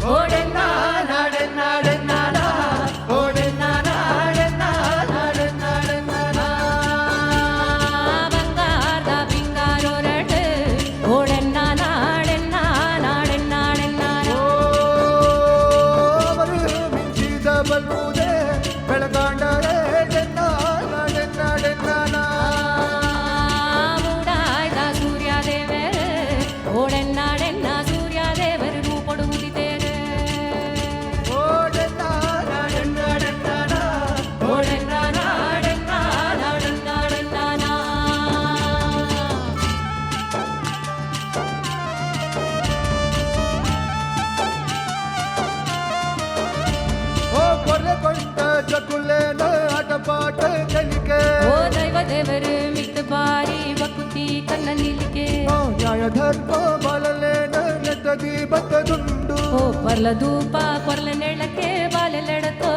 ಓಡೆನ್ನ ನಾಡೆನ್ನ ನಾಡೆನ್ನ ಓಡೆನ್ನ ನಾಡೆನ್ನ ನಾಡೆನ್ನ ನಾಡೆನ್ನ ಬಂಗಾರದ ಪಿಂಗಾರೊರಟು ಓಡೆನ್ನ ನಾಡೆನ್ನ ನಾಡೆನ್ನ ನಾಡೆನ್ನ ಮಿಂಚಿದ ಬರುವುದೇ ಬೆಳಗಾಂಡರೆ ಡೆನ್ನ ನಾಡೆನ್ನ ನಾಡೆನ್ನ ಮೂಡಾಯ್ದ ಸೂರ್ಯದೇವರು ಓಡೆನ್ನಾಡೆನ್ನ ಸೂರ್ಯದೇವರು ರೂಪಡುವುದಿದ್ದೇನೆ ಓಡೆನ್ನ ನಾಡೆನ್ನ ನಾಡೆನ್ನ ಓಡೆನ್ನ ನಾಡೆನ್ನ ನಾಡೆನ್ನ ನಾಡೆನ್ನ ಓ ಕೊರೆಕೊಂಡ ಚಕುಲೇನ ಆಟಪಾಟ ಕಲಿಕೆ ಓ ದೈವ ದೇವರು ಮಿತ್ತ ಬಾರಿ ಬಕುತಿ ಕನ್ನ ನಿಲಿಕೆ ಓ ನ್ಯಾಯ ಧರ್ಮ ಬಾಲಲೇನ ನೆತ್ತದಿ ಬತ್ತದುಂಡು ಓ ಪರ್ಲ ಧೂಪ ಕೊರ್ಲ ನೆಳಕ್ಕೆ ಬಾಲೆಲೆಡತೋ